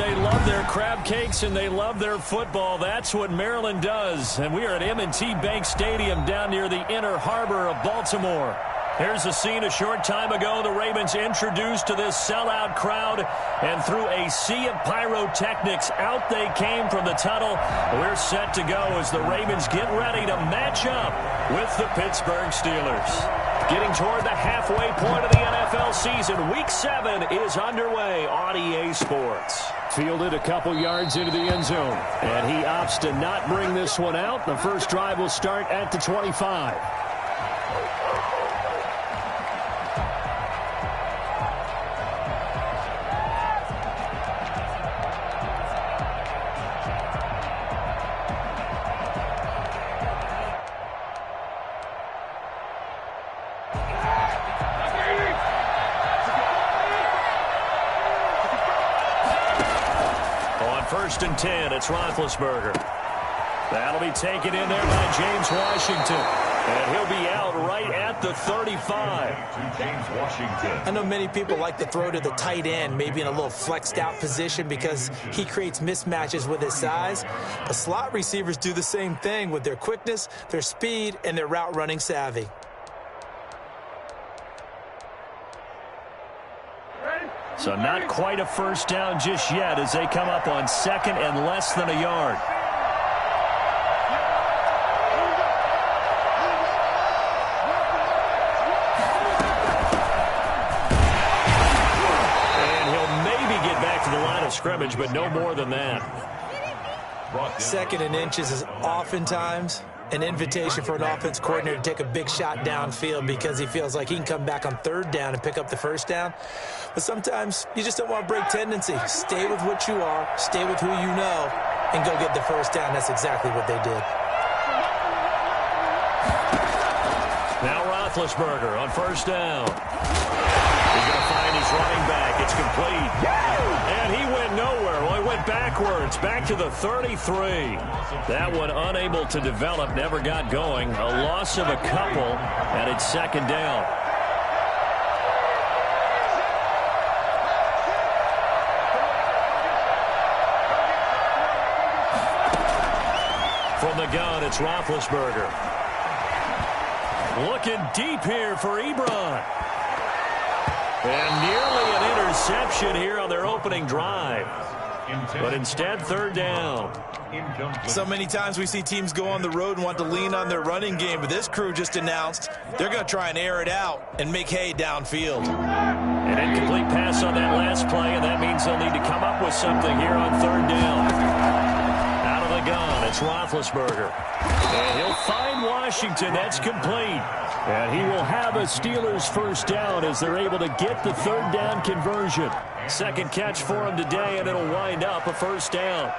they love their crab cakes and they love their football. That's what Maryland does. And we are at M&T Bank Stadium down near the Inner Harbor of Baltimore. Here's a scene a short time ago. The Ravens introduced to this sellout crowd, and through a sea of pyrotechnics, out they came from the tunnel. We're set to go as the Ravens get ready to match up with the Pittsburgh Steelers. Getting toward the halfway point of the NFL season, Week 7 is underway on EA Sports. Fielded a couple yards into the end zone, and he opts to not bring this one out. The first drive will start at the 25. First and 10, it's Roethlisberger. That'll be taken in there by James Washington. And he'll be out right at the 35. James Washington. I know many people like to throw to the tight end, maybe in a little flexed out position because he creates mismatches with his size. But slot receivers do the same thing with their quickness, their speed, and their route running savvy. So not quite a first down just yet as they come up on second and less than a yard. And he'll maybe get back to the line of scrimmage, but no more than that. Second and inches is oftentimes an invitation for an offense coordinator to take a big shot downfield because he feels like he can come back on third down and pick up the first down. But sometimes you just don't want to break tendency. Stay with what you are, stay with who you know, and go get the first down. That's exactly what they did. Now Roethlisberger on first down. He's going to find his running back. It's complete. And he went nowhere. Well, he went backwards, back to the 33. That one unable to develop, never got going. A loss of a couple, and it's second down. From the gun, it's Roethlisberger. Looking deep here for Ebron. And nearly an interception here on their opening drive. But instead, third down. So many times we see teams go on the road and want to lean on their running game, but this crew just announced they're going to try and air it out and make hay downfield. An incomplete pass on that last play, and that means they'll need to come up with something here on third down. Out of the gun, it's Roethlisberger. And he'll find Washington. That's complete. And he will have a Steelers first down as they're able to get the third down conversion. Second catch for him today, and it'll wind up a first down.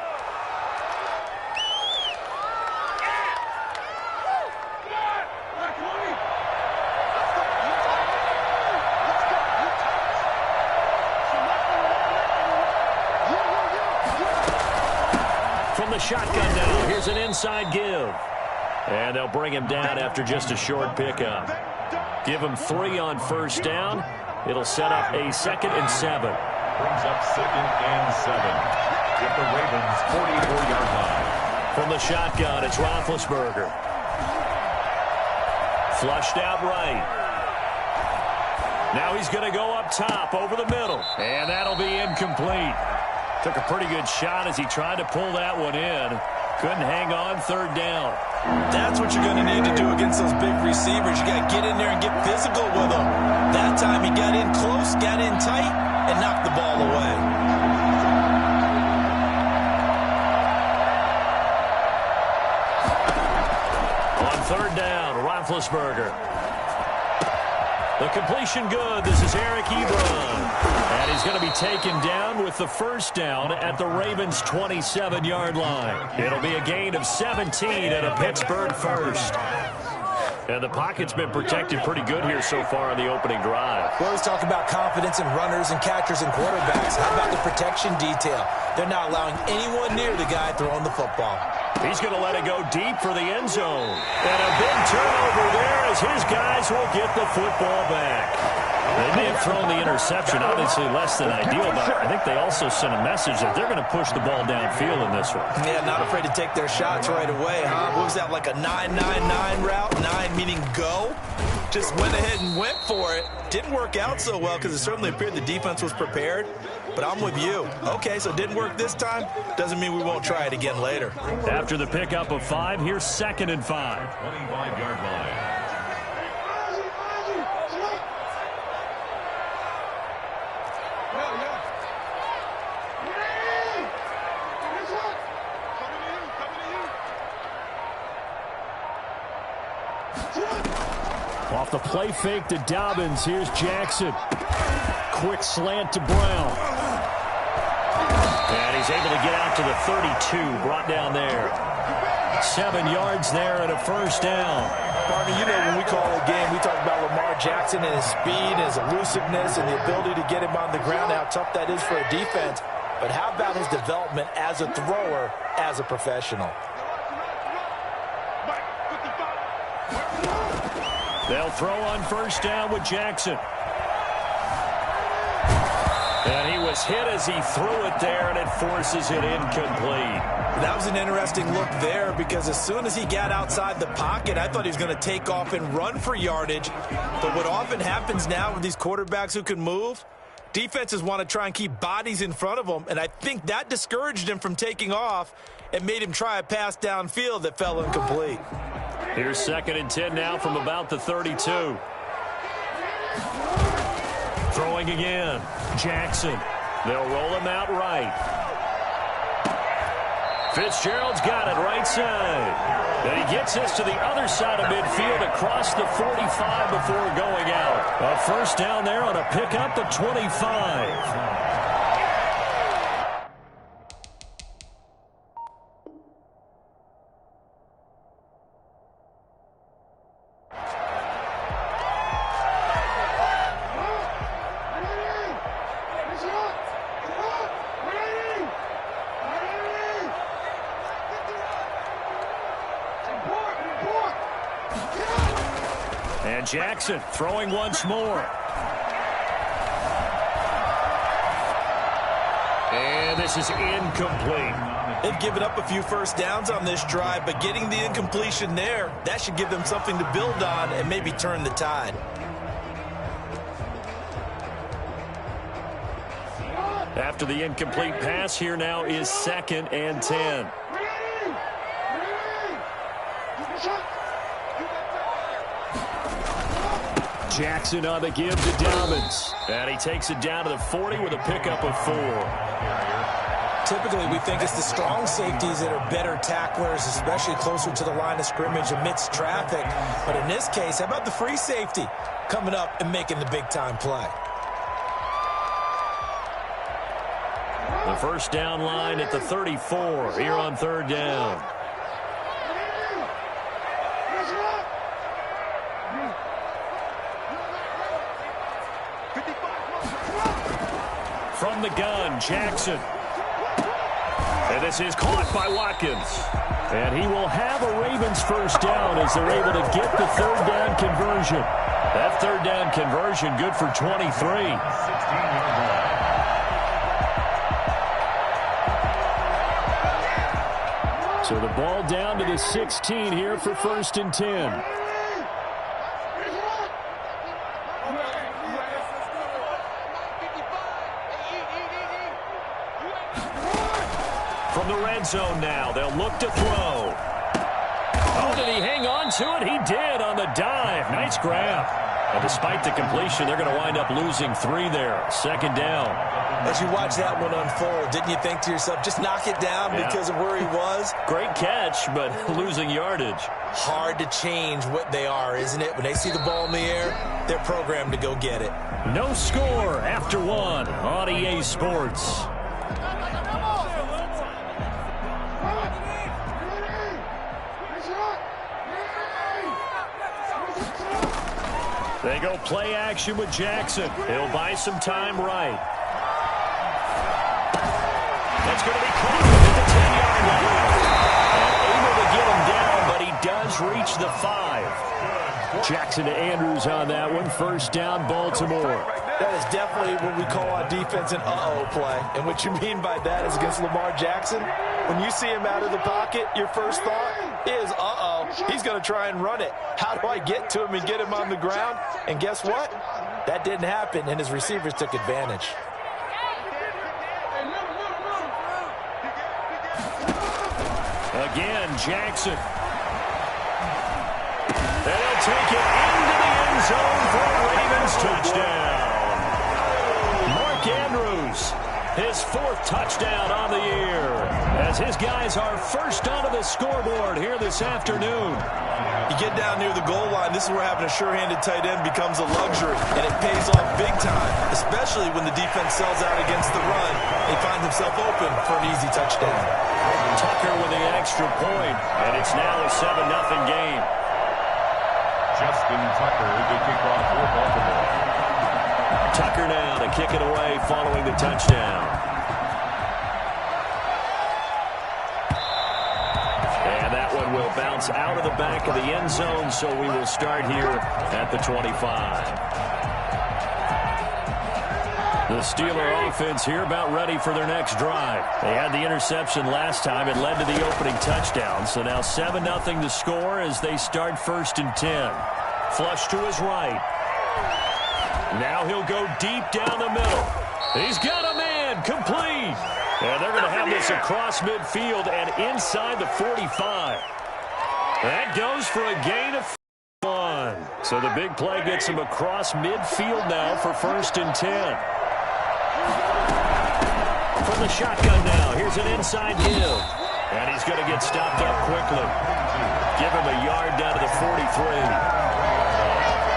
From the shotgun now, here's an inside give. And they'll bring him down after just a short pickup. Give him 3 on first down. It'll set up a 2nd and 7. Brings up 2nd and 7 at the Ravens' 44-yard line. From the shotgun, it's Roethlisberger. Flushed out right. Now he's going to go up top over the middle. And that'll be incomplete. Took a pretty good shot as he tried to pull that one in. Couldn't hang on third down. That's what you're going to need to do against those big receivers. You got to get in there and get physical with them. That time he got in close, got in tight, and knocked the ball away. On third down, Roethlisberger. The completion good. This is Eric Ebron. And he's going to be taken down with the first down at the Ravens' 27-yard line. It'll be a gain of 17 and a Pittsburgh first. And the pocket's been protected pretty good here so far on the opening drive. We always talk about confidence in runners and catchers and quarterbacks. How about the protection detail? They're not allowing anyone near the guy throwing the football. He's going to let it go deep for the end zone. And a big turnover there as his guys will get the football back. They may have thrown the interception, obviously less than ideal, but I think they also sent a message that they're going to push the ball downfield in this one. Yeah, not afraid to take their shots right away, huh? What was that, like a 9-9-9 route? 9 meaning go? Just went ahead and went for it. Didn't work out so well because it certainly appeared the defense was prepared. But I'm with you. Okay, so it didn't work this time. Doesn't mean we won't try it again later. After the pickup of 5, here's 2nd and 5. 25-yard line. Off the play fake to Dobbins. Here's Jackson. Quick slant to Brown. And he's able to get out to the 32. Brought down there. 7 yards there and a first down. Partner, you know when we call a game, we talk about Lamar Jackson and his speed, and his elusiveness, and the ability to get him on the ground, how tough that is for a defense. But how about his development as a thrower, as a professional? They'll throw on first down with Jackson. And he was hit as he threw it there, and it forces it incomplete. That was an interesting look there because as soon as he got outside the pocket, I thought he was going to take off and run for yardage. But what often happens now with these quarterbacks who can move, defenses want to try and keep bodies in front of them, and I think that discouraged him from taking off and made him try a pass downfield that fell incomplete. Here's 2nd and 10 now from about the 32. Throwing again. Jackson. They'll roll him out right. Fitzgerald's got it right side. And he gets us to the other side of midfield across the 45 before going out. A first down there on a pickup at 25. And Jackson throwing once more. And this is incomplete. They've given up a few first downs on this drive, but getting the incompletion there, that should give them something to build on and maybe turn the tide. After the incomplete pass, here now is 2nd and 10. Jackson on the give to Dobbins. And he takes it down to the 40 with a pickup of 4. Typically, we think it's the strong safeties that are better tacklers, especially closer to the line of scrimmage amidst traffic. But in this case, how about the free safety coming up and making the big-time play? The first down line at the 34 here on 3rd down. From the gun, Jackson. And this is caught by Watkins. And he will have a Ravens first down as they're able to get the 3rd down conversion. That 3rd down conversion good for 23. 16-yard line. So the ball down to the 16 here for 1st and 10. From the red zone now, they'll look to throw. Oh, did he hang on to it? He did on the dive. Nice grab. And despite the completion, they're going to wind up losing 3 there. 2nd down. As you watch that one unfold, didn't you think to yourself, just knock it down because of where he was? Great catch, but losing yardage. Hard to change what they are, isn't it? When they see the ball in the air, they're programmed to go get it. No score after 1 on EA Sports. They go play action with Jackson. He'll buy some time right. That's going to be caught at the 10-yard line. And able to get him down, but he does reach the 5. Jackson to Andrews on that one. First down, Baltimore. That is definitely what we call on defense an uh-oh play. And what you mean by that is against Lamar Jackson, when you see him out of the pocket, your first thought is, uh-oh, he's going to try and run it. How do I get to him and get him on the ground? And guess what? That didn't happen, and his receivers took advantage. Again, Jackson. And he'll take it into the end zone for a Ravens touchdown. Mark Andrews, his 4th touchdown on the year, as his guys are first onto the scoreboard here this afternoon. You get down near the goal line, this is where having a sure-handed tight end becomes a luxury, and it pays off big time, especially when the defense sells out against the run. He finds himself open for an easy touchdown. Tucker with the extra point, and it's now a 7-0 game. Justin Tucker to kick off for Baltimore. Tucker now to kick it away following the touchdown. And that one will bounce out of the back of the end zone, so we will start here at the 25. The Steeler offense here about ready for their next drive. They had the interception last time. It led to the opening touchdown. So now 7-0 to score as they start 1st and 10. Flush to his right. Now he'll go deep down the middle. He's got a man complete. And they're going to have this across midfield and inside the 45. That goes for a gain of 1. So the big play gets him across midfield now for 1st and 10. From the shotgun now, here's an inside give. And he's going to get stopped up quickly. Give him a yard down to the 43.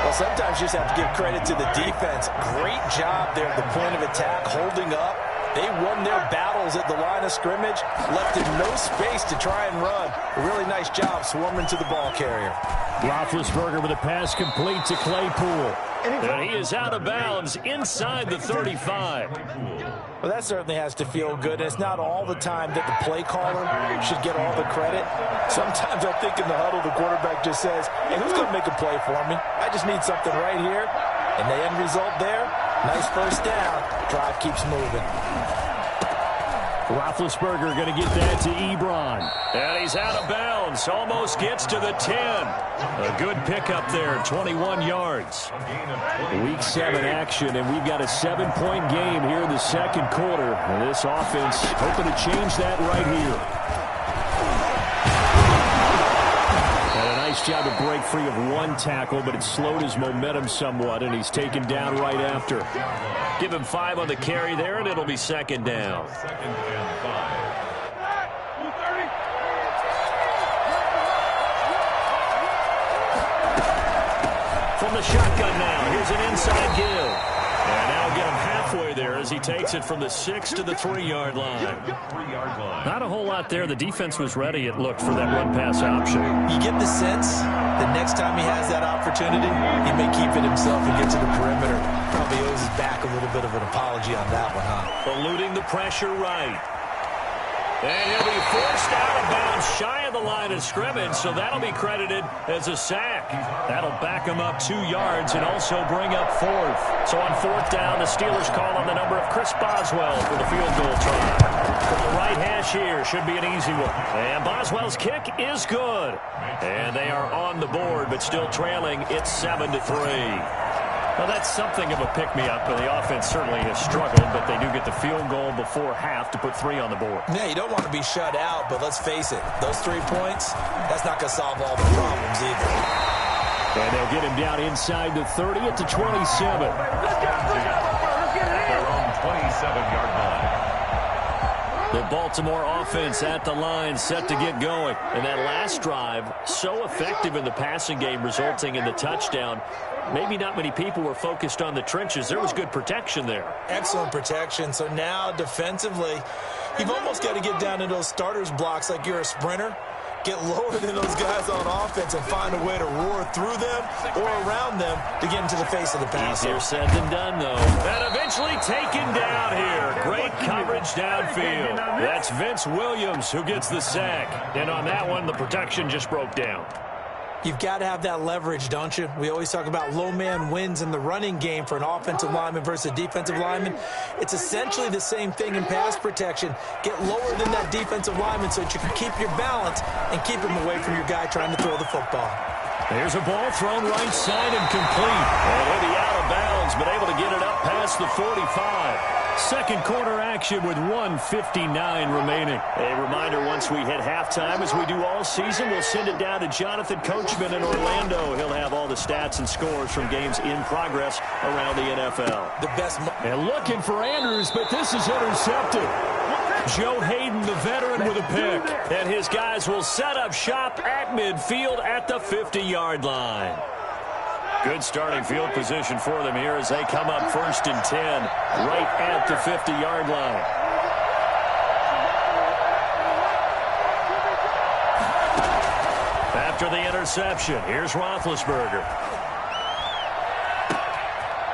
Well, sometimes you just have to give credit to the defense. Great job there at the point of attack, holding up. They won their battles at the line of scrimmage, left him no space to try and run. A really nice job swarming to the ball carrier. Roethlisberger with a pass complete to Claypool. And he is out of bounds inside the 35. Well, that certainly has to feel good. And it's not all the time that the play caller should get all the credit. Sometimes I think in the huddle, the quarterback just says, hey, who's going to make a play for me? I just need something right here. And the end result there, nice first down. Drive keeps moving. Roethlisberger going to get that to Ebron. And he's out of bounds. Almost gets to the 10. A good pickup there, 21 yards. Week 7 action, and we've got a 7-point game here in the second quarter. And this offense hoping to change that right here. And a nice job to break free of one tackle, but it slowed his momentum somewhat, and he's taken down right after. Give him 5 on the carry there, and it'll be 2nd down. 2nd and 5. From the shotgun now, here's an inside give. And now get him halfway there as he takes it from the 6 to the 3-yard line. Not a whole lot there. The defense was ready, it looked, for that run-pass option. You get the sense that next time he has that opportunity, he may keep it himself and get to the perimeter. Probably owes his back a little bit of an apology on that one, huh? Eluding the pressure right. And he'll be forced out of bounds shy of the line of scrimmage, so that'll be credited as a sack. That'll back him up 2 yards and also bring up 4th. So on 4th down, the Steelers call on the number of Chris Boswell for the field goal try. From the right hash here, should be an easy one. And Boswell's kick is good. And they are on the board, but still trailing. It's 7-3. Well, that's something of a pick-me-up, but the offense certainly has struggled, but they do get the field goal before half to put 3 on the board. Yeah, you don't want to be shut out, but let's face it, those 3 points, that's not going to solve all the problems either. And they'll get him down inside the 30 at the 27. They're on 27-yard line. The Baltimore offense at the line, set to get going. And that last drive, so effective in the passing game, resulting in the touchdown. Maybe not many people were focused on the trenches. There was good protection there. Excellent protection. So now defensively, you've almost got to get down into those starters blocks like you're a sprinter. Get lower than those guys on offense and find a way to roar through them or around them to get into the face of the passer. Easier said than done, though. And eventually taken down here. Great coverage downfield. That's Vince Williams who gets the sack. And on that one, the protection just broke down. You've got to have that leverage, don't you? We always talk about low man wins in the running game for an offensive lineman versus a defensive lineman. It's essentially the same thing in pass protection. Get lower than that defensive lineman so that you can keep your balance and keep him away from your guy trying to throw the football. There's a ball thrown right side and complete. And he'll be out of bounds, but able to get it up past the 45. Second quarter action with 1:59 remaining. A reminder, once we hit halftime, as we do all season, we'll send it down to Jonathan Coachman in Orlando. He'll have all the stats and scores from games in progress around the NFL. The best. And looking for Andrews, but this is intercepted. Joe Hayden, the veteran, with a pick. And his guys will set up shop at midfield at the 50-yard line. Good starting field position for them here as they come up 1st and 10 right at the 50-yard line. After the interception, here's Roethlisberger.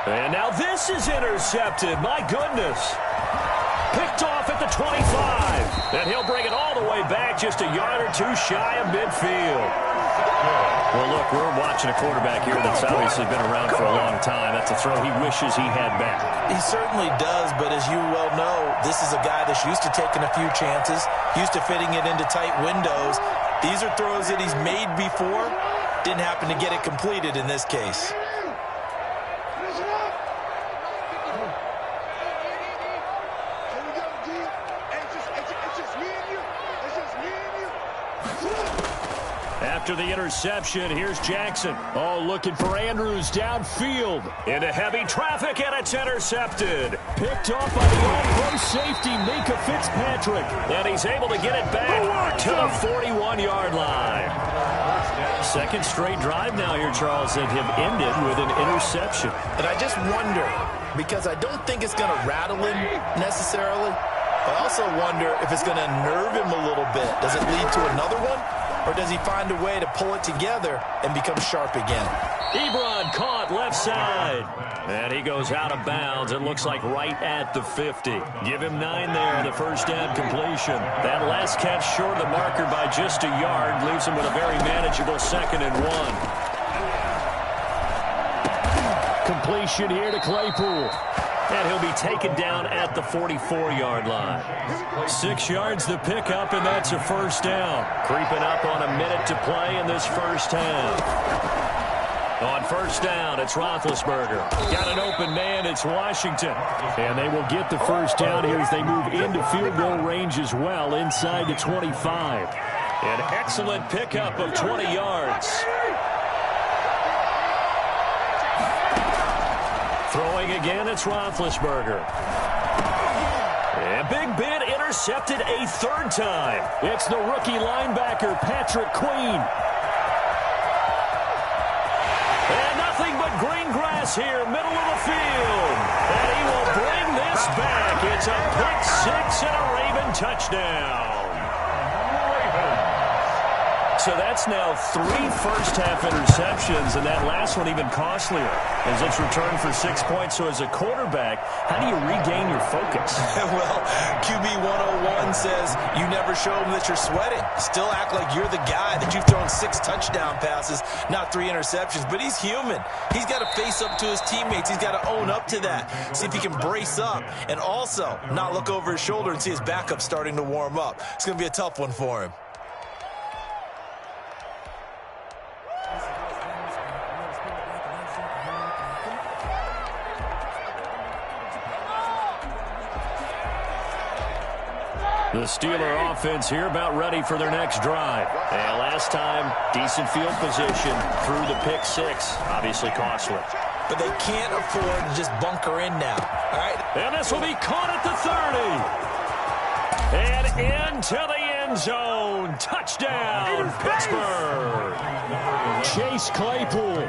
And now this is intercepted. My goodness. Picked off at the 25. And he'll bring it all the way back just a yard or two shy of midfield. Well, look, we're watching a quarterback here that's obviously been around for a long time. That's a throw he wishes he had back. He certainly does, but as you well know, this is a guy that's used to taking a few chances, used to fitting it into tight windows. These are throws that he's made before. Didn't happen to get it completed in this case. After the interception, here's Jackson. Oh, looking for Andrews downfield. Into heavy traffic, and it's intercepted. Picked off by the all-pro safety, Mika Fitzpatrick. And he's able to get it back to the 41-yard line. Second straight drive now here, Charles, that have ended with an interception. And I just wonder, because I don't think it's going to rattle him necessarily. I also wonder if it's going to nerve him a little bit. Does it lead to another one? Or does he find a way to pull it together and become sharp again? Ebron caught left side. And he goes out of bounds. It looks like right at the 50. Give him 9 there, the first down completion. That last catch short of the marker by just a yard leaves him with a very manageable 2nd and 1. Completion here to Claypool. And he'll be taken down at the 44-yard line. 6 yards the pickup, and that's a first down. Creeping up on a minute to play in this first half. On first down, it's Roethlisberger. Got an open man, it's Washington. And they will get the first down here as they move into field goal range as well, inside the 25. An excellent pickup of 20 yards. Throwing again, it's Roethlisberger. And Big Ben intercepted a 3rd time. It's the rookie linebacker, Patrick Queen. And nothing but green grass here, middle of the field. And he will bring this back. It's a pick 6 and a Raven touchdown. So that's now 3 first-half interceptions, and that last one even costlier as it's returned for 6 points. So as a quarterback, how do you regain your focus? Well, QB 101 says you never show them that you're sweating. Still act like you're the guy, that you've thrown 6 touchdown passes, not 3 interceptions. But he's human. He's got to face up to his teammates. He's got to own up to that. See if he can brace up and also not look over his shoulder and see his backup starting to warm up. It's going to be a tough one for him. The Steeler offense here about ready for their next drive. And last time, decent field position through the pick 6. Obviously costly. But they can't afford to just bunker in now. All right. And this will be caught at the 30. And into the end zone. Touchdown, Pittsburgh. Chase Claypool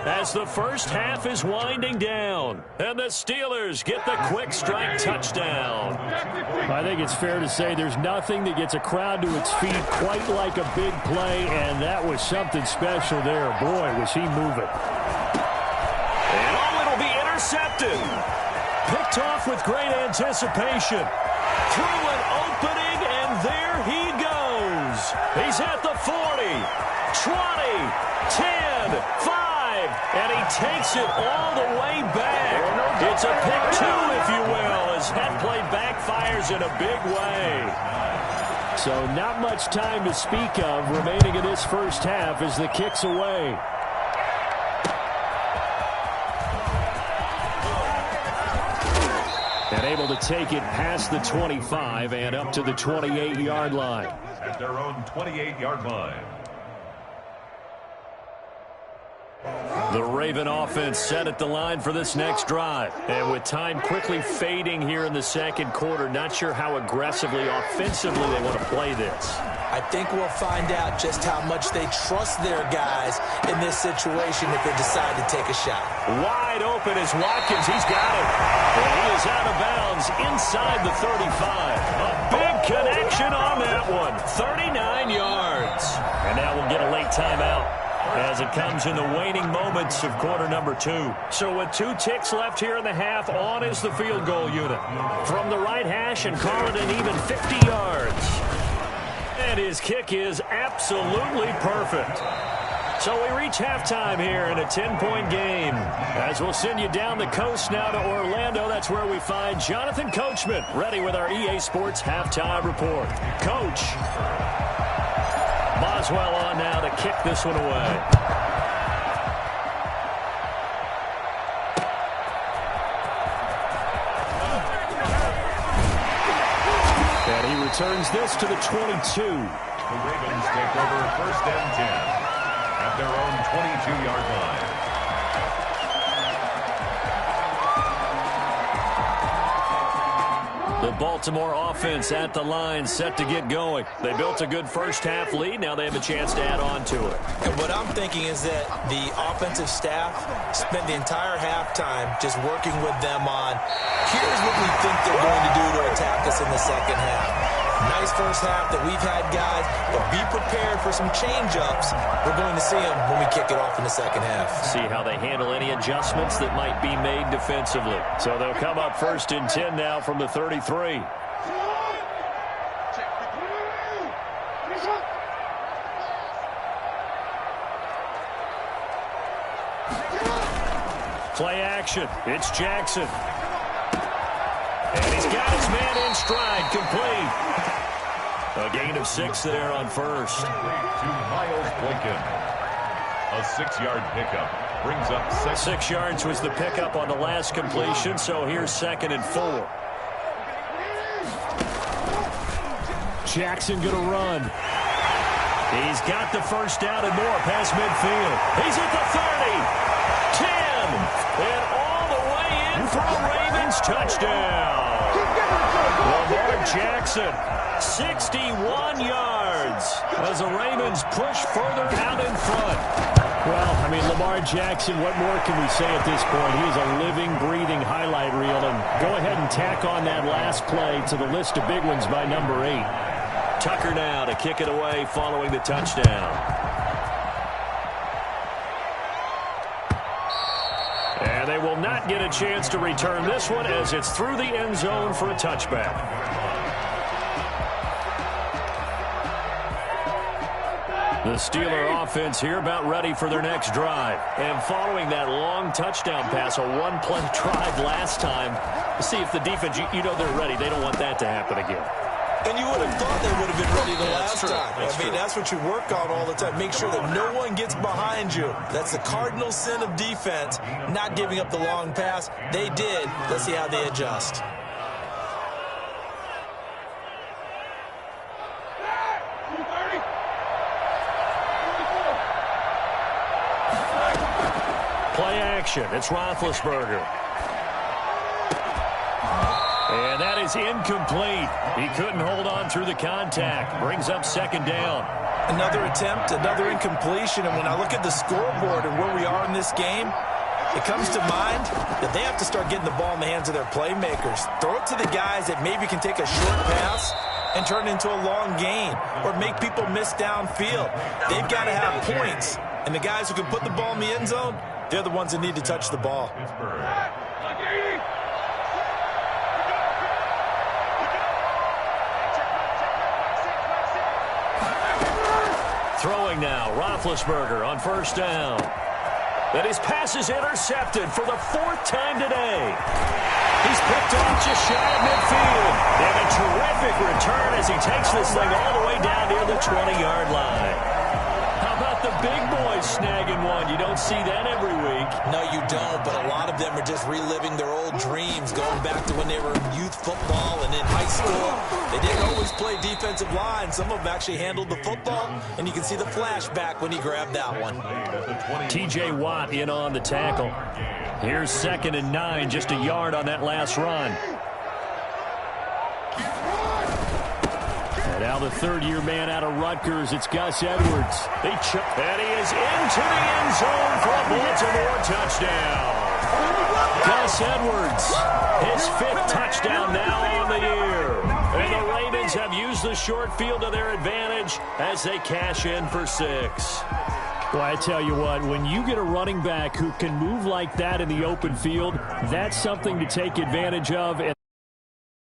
as the first half is winding down. And the Steelers get the quick strike touchdown. I think it's fair to say there's nothing that gets a crowd to its feet quite like a big play, and that was something special there. Boy, was he moving. And it'll be intercepted. Picked off with great anticipation. Through an opening, and there he goes. He's at the 40. 20, 10, 5, and he takes it all the way back. It's a pick two, if you will, as that play backfires in a big way. So not much time to speak of remaining in this first half as the kick's away. And able to take it past the 25 and up to the 28-yard line. At their own 28-yard line. The Raven offense set at the line for this next drive. And with time quickly fading here in the second quarter, not sure how aggressively, offensively they want to play this. I think we'll find out just how much they trust their guys in this situation if they decide to take a shot. Wide open is Watkins. He's got it. And he is out of bounds inside the 35. A big connection on that one. 39 yards. And now we'll get a late timeout as it comes in the waning moments of quarter number 2. So with 2 ticks left here in the half, on is the field goal unit. From the right hash and call it an even 50 yards. And his kick is absolutely perfect. So we reach halftime here in a 10-point game. As we'll send you down the coast now to Orlando, that's where we find Jonathan Coachman, ready with our EA Sports Halftime Report. Coach. Boswell on now to kick this one away. And he returns this to the 22. The Ravens take over 1st and 10 at their own 22-yard line. The Baltimore offense at the line, set to get going. They built a good first-half lead. Now they have a chance to add on to it. And what I'm thinking is that the offensive staff spent the entire halftime just working with them on, here's what we think they're going to do to attack us in the second half. Nice first half that we've had, guys, but be prepared for some change-ups. We're going to see them when we kick it off in the second half. See how they handle any adjustments that might be made defensively. So they'll come up 1st and 10 now from the 33. Play action. It's Jackson. And he's got his man in stride, complete. A gain of 6 there on first. To Miles Boykin. A 6-yard pickup brings up 6. 6 yards was the pickup on the last completion, so here's 2nd and 4. Jackson going to run. He's got the first down and more past midfield. He's at the 30, 10, and all the way in for a Ravens touchdown. Lamar Jackson, 61 yards as the Ravens push further out in front. Well, I mean, Lamar Jackson, what more can we say at this point? He is a living, breathing highlight reel. And go ahead and tack on that last play to the list of big ones by number 8. Tucker now to kick it away following the touchdown. And they will not get a chance to return this one as it's through the end zone for a touchback. The Steeler offense here about ready for their next drive. And following that long touchdown pass, a one-play drive last time, see if the defense, you know they're ready. They don't want that to happen again. And you would have thought they would have been ready the last time. That's what you work on all the time. Make sure that no one gets behind you. That's the cardinal sin of defense, not giving up the long pass. They did. Let's see how they adjust. Play action. It's Roethlisberger. And that is incomplete. He couldn't hold on through the contact. Brings up 2nd down. Another attempt, another incompletion. And when I look at the scoreboard and where we are in this game, it comes to mind that they have to start getting the ball in the hands of their playmakers. Throw it to the guys that maybe can take a short pass and turn it into a long gain or make people miss downfield. They've got to have points. And the guys who can put the ball in the end zone, they're the ones that need to touch the ball. Throwing now, Roethlisberger on first down. And his pass is intercepted for the 4th time today. He's picked off just shy of midfield. And a terrific return as he takes this thing all the way down near the 20-yard line. How about the big boys snagging one? You don't see that every week. No, you don't, but a lot of them are just reliving their old dreams, going back to when they were in youth football and in high school. They didn't always play defensive line. Some of them actually handled the football, and you can see the flashback when he grabbed that one. T.J. Watt in on the tackle. Here's 2nd and 9, just a yard on that last run. And now the 3rd-year man out of Rutgers, it's Gus Edwards. And he is into the end zone for a Baltimore touchdown. Gus Edwards, his 5th touchdown now on the year. And the Ravens have used the short field to their advantage as they cash in for 6. Well, I tell you what, when you get a running back who can move like that in the open field, that's something to take advantage of.